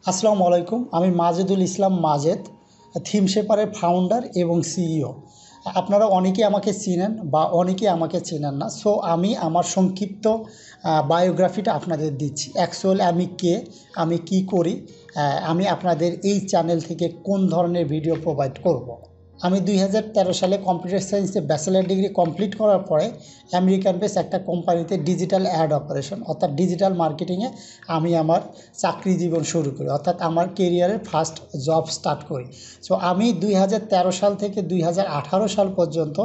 আসসালামু আলাইকুম। আমি মাজেদুল ইসলাম মাজেদ, থিমশেপারের ফাউন্ডার এবং সিইও। আপনারা অনেকেই আমাকে চিনেন বা অনেকেই আমাকে চেনেন না। সো আমি আমার সংক্ষিপ্ত বায়োগ্রাফিটা আপনাদের দিচ্ছি। অ্যাকচুয়ালি আমি কে, আমি কি করি, আমি আপনাদের এই চ্যানেল থেকে কোন ধরনের ভিডিও প্রোভাইড করব। আমি 2013 সালে কম্পিউটার সায়েন্সে ব্যাচেলার ডিগ্রি কমপ্লিট করার পরে আমেরিকান বেস একটা কোম্পানিতে ডিজিটাল অ্যাড অপারেশন অর্থাৎ ডিজিটাল মার্কেটিংয়ে আমি আমার চাকরি জীবন শুরু করি, অর্থাৎ আমার কেরিয়ারের ফার্স্ট জব স্টার্ট করি। সো আমি 2013 সাল থেকে 2018 সাল পর্যন্ত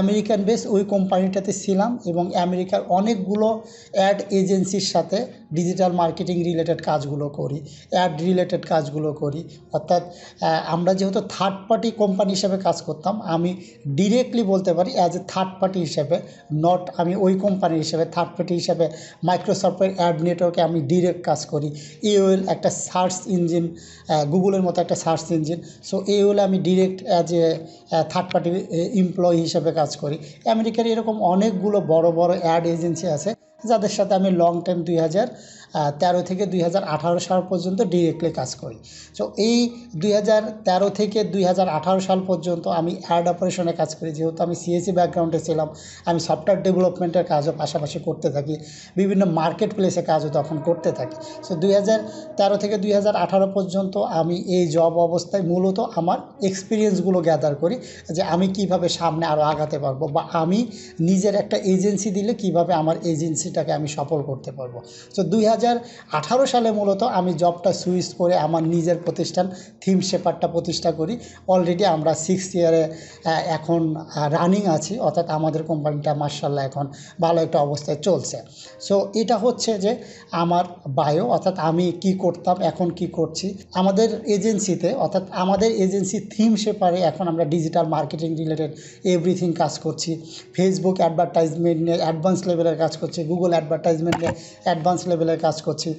আমেরিকান বেস ওই কোম্পানিটাতে ছিলাম এবং আমেরিকার অনেকগুলো অ্যাড এজেন্সির সাথে ডিজিটাল মার্কেটিং রিলেটেড কাজগুলো করি, অ্যাড রিলেটেড কাজগুলো করি। অর্থাৎ আমরা যেহেতু থার্ড পার্টি কোম্পানি হিসেবে কাজ করতাম, আমি ডিরেক্টলি বলতে পারি অ্যাজ এ থার্ড পার্টি হিসেবে, নট আমি ওই কোম্পানি হিসেবে, থার্ড পার্টি হিসেবে মাইক্রোসফটের অ্যাড নেটওয়ার্কে আমি ডিরেক্ট কাজ করি। এওএল একটা সার্চ ইঞ্জিন, গুগলের মতো একটা সার্চ ইঞ্জিন। সো এওএল আমি direct as a third party employee হিসেবে কাজ করি। আমেরিকার এরকম অনেকগুলো বড় বড় অ্যাড এজেন্সি আছে যাদের সাথে আমি লং টাইম 2013 থেকে 2018 সাল পর্যন্ত ডিরেক্টলি কাজ করি। সো এই 2013 থেকে 2018 সাল পর্যন্ত আমি অ্যাড অপারেশনে কাজ করি। যেহেতু আমি সিএসি ব্যাকগ্রাউন্ডে ছিলাম, আমি সফটওয়্যার ডেভেলপমেন্টের কাজও পাশাপাশি করতে থাকি, বিভিন্ন মার্কেট প্লেসে কাজও তখন করতে থাকি। সো 2013 থেকে 2018 পর্যন্ত আমি এই জব অবস্থায় মূলত আমার এক্সপিরিয়েন্সগুলো গ্যাদার করি যে আমি কিভাবে সামনে আরও আগাতে পারবো, বা আমি নিজের একটা এজেন্সি দিলে কিভাবে আমার এজেন্সিটাকে আমি সফল করতে পারবো। সো 2018 সালে মূলত আমি জবটা সুইচ করে আমার নিজের প্রতিষ্ঠান থিমশেপারটা প্রতিষ্ঠা করি। অলরেডি আমরা 6th ইয়ারে এখন রানিং আছি, অর্থাৎ আমাদের কোম্পানিটা মার্শাল্লাহ এখন ভালো একটা অবস্থায় চলছে। সো এটা হচ্ছে যে আমার বায়ো, অর্থাৎ আমি কি করতাম, এখন কি করছি। আমাদের এজেন্সিতে, অর্থাৎ আমাদের এজেন্সি থিমশেপারে এখন আমরা ডিজিটাল মার্কেটিং রিলেটেড এভরিথিং কাজ করছি। ফেসবুক অ্যাডভার্টাইজমেন্ট নিয়ে অ্যাডভান্স লেভেলের কাজ করছি, গুগল অ্যাডভার্টাইজমেন্ট নিয়ে অ্যাডভান্স লেভেলের কাজ করছি,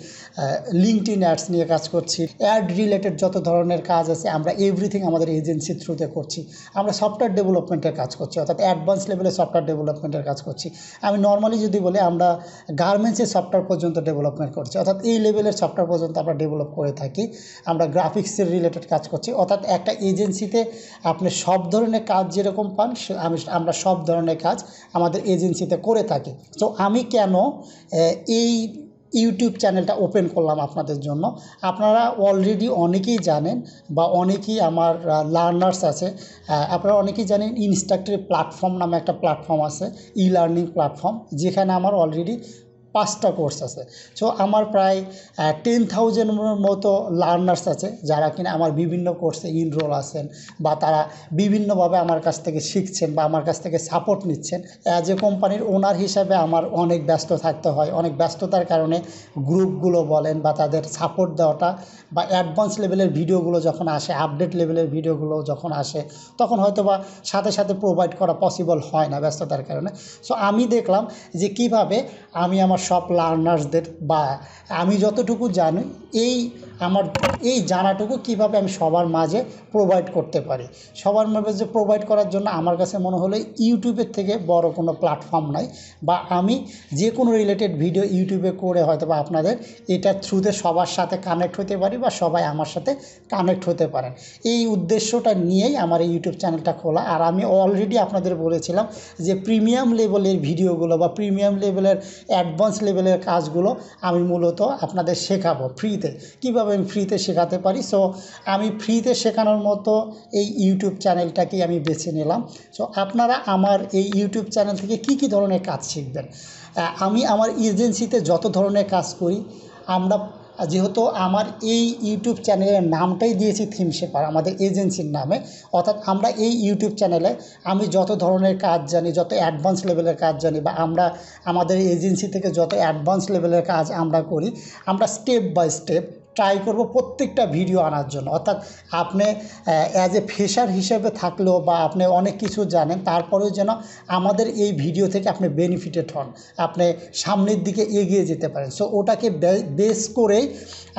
লিঙ্কডইন অ্যাডস নিয়ে কাজ করছি। অ্যাড রিলেটেড যত ধরনের কাজ আছে আমরা এভরিথিং আমাদের এজেন্সির থ্রুতে করছি। আমরা সফটওয়্যার ডেভেলপমেন্টের কাজ করছি, অর্থাৎ অ্যাডভান্স লেভেলে সফটওয়্যার ডেভেলপমেন্টের কাজ করছি। আমি নর্মালি যদি বলি, আমরা গার্মেন্টসের সফটওয়্যার পর্যন্ত ডেভেলপমেন্ট করছি, অর্থাৎ এই লেভেলের সফটওয়্যার পর্যন্ত আমরা ডেভেলপ করে থাকি। আমরা গ্রাফিক্সের রিলেটেড কাজ করছি, অর্থাৎ একটা এজেন্সিতে আপনি সব ধরনের কাজ যেরকম পান আমরা সব ধরনের কাজ আমাদের এজেন্সিতে করে থাকি। তো আমি কেন এই ইউটিউব চ্যানেলটা ওপেন করলাম আপনাদের জন্য, আপনারা অলরেডি অনেকেই জানেন বা অনেকেই আমার লার্নার্স আছে, আপনারা অনেকেই জানেন ইনস্ট্রাক্টর প্ল্যাটফর্ম নামে একটা প্ল্যাটফর্ম আছে, ই লার্নিং প্ল্যাটফর্ম, যেখানে আমার অলরেডি 5টা কোর্স আছে। সো আমার প্রায় 10,000 মতো লার্নার্স আছে যারা কিনা আমার বিভিন্ন কোর্সে ইনরোল আছেন, বা তারা বিভিন্নভাবে আমার কাছ থেকে শিখছেন বা আমার কাছ থেকে সাপোর্ট নিচ্ছেন। অ্যাজ এ কোম্পানির ওনার হিসাবে আমার অনেক ব্যস্ত থাকতে হয়, অনেক ব্যস্ততার কারণে গ্রুপগুলো বলেন বা তাদের সাপোর্ট দেওয়াটা বা অ্যাডভান্স লেভেলের ভিডিওগুলো যখন আসে, আপডেট লেভেলের ভিডিওগুলো যখন আসে, তখন হয়তো বা সাথে সাথে প্রোভাইড করা পসিবল হয় না ব্যস্ততার কারণে। সো আমি দেখলাম যে কিভাবে আমি আমার সব লার্নার্সদের, বা আমি যতটুকু জানি আমার এই জানাটুকু কিভাবে আমি সবার মাঝে প্রোভাইড করতে পারি। সবার মাঝে প্রোভাইড করার জন্য আমার কাছে মনে হলো ইউটিউবের থেকে বড় কোনো প্ল্যাটফর্ম নাই, বা আমি যে কোনো রিলেটেড ভিডিও ইউটিউবে করে হয়তো বা আপনাদের এটার থ্রুতে সবার সাথে কানেক্ট হতে পারি, বা সবাই আমার সাথে কানেক্ট হতে পারেন। এই উদ্দেশ্যটা নিয়েই আমার এই ইউটিউব চ্যানেলটা খোলা। আর আমি অলরেডি আপনাদের বলেছিলাম যে প্রিমিয়াম লেভেলের ভিডিওগুলো বা প্রিমিয়াম লেভেলের অ্যাডভান্স লেভেলের কাজগুলো আমি মূলত আপনাদের শেখাবো ফ্রিতে। কীভাবে আমি ফ্রিতে শেখাতে পারি, সো আমি ফ্রিতে শেখানোর মতো এই ইউটিউব চ্যানেলটাকেই আমি বেছে নিলাম। সো আপনারা আমার এই ইউটিউব চ্যানেল থেকে কী ধরনের কাজ শিখবেন। আমি আমার এজেন্সিতে যত ধরনের কাজ করি, আমরা যেহেতু আমার এই ইউটিউব চ্যানেলের নামটাই দিয়েছি থিমশেপার আমাদের এজেন্সির নামে, অর্থাৎ আমরা এই ইউটিউব চ্যানেলে আমি যত ধরনের কাজ জানি, যত অ্যাডভান্স লেভেলের কাজ জানি, বা আমরা আমাদের এজেন্সি থেকে যত অ্যাডভান্স লেভেলের কাজ আমরা করি, আমরা স্টেপ বাই স্টেপ ট্রাই করব প্রত্যেকটা ভিডিও আনার জন্য। অর্থাৎ আপনি অ্যাজ এ ফ্রেশার হিসেবে থাকলেও বা আপনি অনেক কিছু জানেন, তারপরেও যেন আমাদের এই ভিডিও থেকে আপনি বেনিফিটেড হন, আপনি সামনের দিকে এগিয়ে যেতে পারেন। সো ওটাকে বেস করেই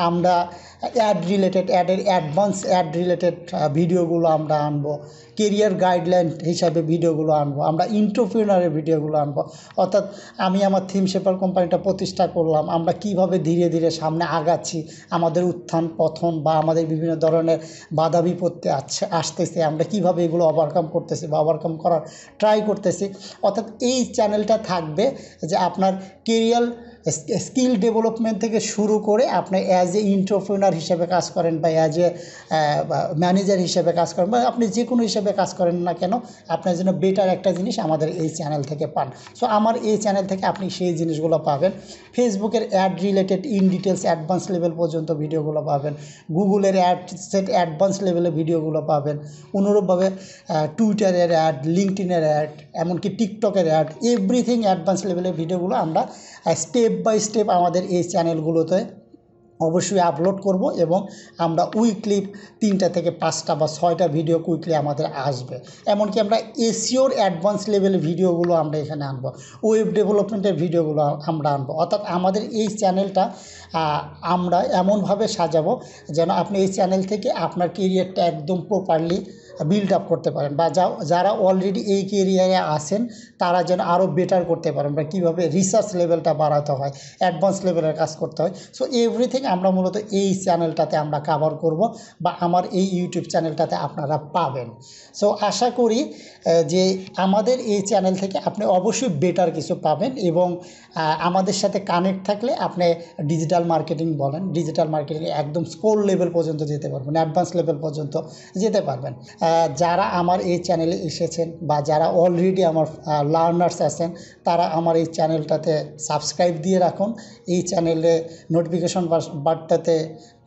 আমরা অ্যাডভান্স অ্যাড রিলেটেড ভিডিওগুলো আমরা আনবো, কেরিয়ার গাইডলাইন হিসাবে ভিডিওগুলো আনবো, আমরা এন্টারপ্রেনারের ভিডিওগুলো আনবো। অর্থাৎ আমি আমার থিমশেপার কোম্পানিটা প্রতিষ্ঠা করলাম, আমরা কিভাবে ধীরে ধীরে সামনে আগাচ্ছি, আমাদের উত্থান পতন বা আমাদের বিভিন্ন ধরনের বাধা বিপত্তি আসতেছে, আমরা কিভাবে এগুলো ওভারকাম করতেছি বা ওভারকাম করার ট্রাই করতেছি। অর্থাৎ এই চ্যানেলটা থাকবে যে আপনার কেরিয়ার স্কিল ডেভেলপমেন্ট থেকে শুরু করে আপনি অ্যাজ এ এন্টারপ্রেনার হিসেবে কাজ করেন বা অ্যাজ এ ম্যানেজার হিসেবে কাজ করেন বা আপনি যে কোনো হিসেবে কাজ করেন না কেন, আপনার জন্য বেটার একটা জিনিস আমাদের এই চ্যানেল থেকে পান। সো আমার এই চ্যানেল থেকে আপনি সেই জিনিসগুলো পাবেন। ফেসবুকের ad related in details advance level পর্যন্ত ভিডিওগুলো পাবেন, গুগলের অ্যাডভান্স লেভেলে ভিডিওগুলো পাবেন, অনুরূপভাবে টুইটারের অ্যাড, লিঙ্কডইনের অ্যাড, এমনকি টিকটকের অ্যাড, এভরিথিং অ্যাডভান্স লেভেলের ভিডিওগুলো আমরা স্টেপ বাই স্টেপ আমাদের এই চ্যানেলগুলোতে অবশ্যই আপলোড করব এবং আমরা উইকলি 3টা থেকে 5টা বা 6টা ভিডিও কুইকলি আমাদের আসবে। এমনকি আমরা এসইওর অ্যাডভান্স লেভেলের ভিডিওগুলো আমরা এখানে আনবো, ওয়েব ডেভেলপমেন্টের ভিডিওগুলো আমরা আনবো। অর্থাৎ আমাদের এই চ্যানেলটা আমরা এমনভাবে সাজাবো যেন আপনি এই চ্যানেল থেকে আপনার কেরিয়ারটা একদম প্রপারলি বিল্ড আপ করতে পারেন বা যারা অলরেডি এই কেরিয়ারে আছেন তারা যেন আরও বেটার করতে পারেন বা কীভাবে রিসার্চ লেভেলটা বাড়াতে হয়, অ্যাডভান্স লেভেলের কাজ করতে হয়। সো এভরিথিং আমরা মূলত এই চ্যানেলটাতে আমরা কভার করব বা আমার এই ইউটিউব চ্যানেলটাতে আপনারা পাবেন। সো আশা করি যে আমাদের এই চ্যানেল থেকে আপনি অবশ্যই বেটার কিছু পাবেন এবং আমাদের সাথে কানেক্ট থাকলে আপনি ডিজিটাল মার্কেটিং বলেন, ডিজিটাল মার্কেটিং একদম স্কোর লেভেল পর্যন্ত যেতে পারবেন, অ্যাডভান্স লেভেল পর্যন্ত যেতে পারবেন। যারা আমার এই চ্যানেলে এসেছেন বা যারা অলরেডি আমার লার্নার্স আছেন তারা আমার এই চ্যানেলটাতে সাবস্ক্রাইব দিয়ে রাখুন, এই চ্যানেলে নোটিফিকেশন বারটাতে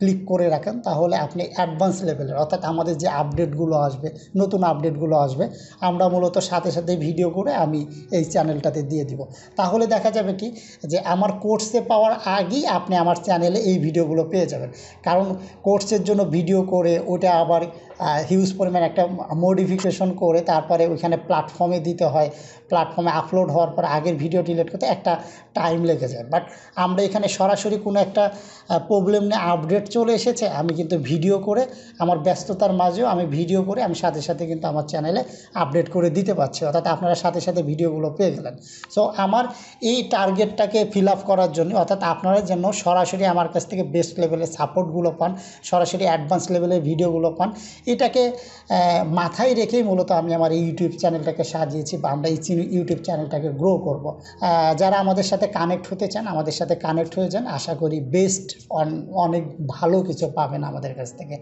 ক্লিক করে রাখেন, তাহলে আপনি অ্যাডভান্স লেভেলের অর্থাৎ আমাদের যে আপডেটগুলো আসবে, নতুন আপডেটগুলো আসবে, আমরা মূলত সাথে সাথে ভিডিও করে আমি এই চ্যানেলটাতে দিয়ে দিব। তাহলে দেখা যাবে কি যে আমার কোর্সে পাওয়ার আগেই আপনি আমার চ্যানেলে এই ভিডিওগুলো পেয়ে যাবেন। কারণ কোর্সের জন্য ভিডিও করে ওটা আবার হিউজ পরিমাণ একটা মডিফিকেশন করে তারপরে ওইখানে প্ল্যাটফর্মে দিতে হয়, প্ল্যাটফর্মে আপলোড হওয়ার পর আগের ভিডিও ডিলিট করতে একটা টাইম লেগে যায়। বাট আমরা এখানে সরাসরি কোনো একটা প্রবলেম নিয়ে আপডেট চলে এসেছে, আমি কিন্তু ভিডিও করে আমার ব্যস্ততার মাঝেও আমি ভিডিও করে আমি সাথে সাথে কিন্তু আমার চ্যানেলে আপডেট করে দিতে পারছি, অর্থাৎ আপনারা সাথে সাথে ভিডিওগুলো পেয়ে গেলেন। সো আমার এই টার্গেটটাকে ফিল আপ করার জন্য অর্থাৎ আপনারা যেন সরাসরি আমার কাছ থেকে বেস্ট লেভেলের সাপোর্টগুলো পান, সরাসরি অ্যাডভান্স লেভেলের ভিডিওগুলো পান, এটাকে মাথায় রেখেই মূলত আমি আমার এই ইউটিউব চ্যানেলটাকে সাজিয়েছি বা আমরা এই ইউটিউব চ্যানেলটাকে গ্রো করব। যারা আমাদের সাথে কানেক্ট হতে চান আমাদের সাথে কানেক্ট হয়ে যান, আশা করি বেস্ট অনেক ভালো কিছু পাবেন আমাদের কাছ থেকে।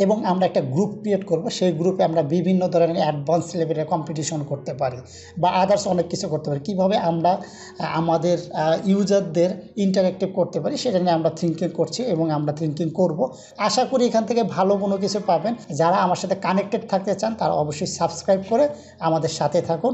এবং আমরা একটা গ্রুপ ক্রিয়েট করব, সেই গ্রুপে আমরা বিভিন্ন ধরনের অ্যাডভান্স লেভেলের কম্পিটিশন করতে পারি বা আদার্স অনেক কিছু করতে পারি, কীভাবে আমরা আমাদের ইউজারদের ইন্টারেক্টিভ করতে পারি সেটা নিয়ে আমরা থিঙ্কিং করছি এবং আমরা থিঙ্কিং করব। আশা করি এখান থেকে ভালো কোনো কিছু পাবেন। যারা আমার সাথে কানেক্টেড থাকতে চান তারা অবশ্যই সাবস্ক্রাইব করে আমাদের সাথে থাকুন।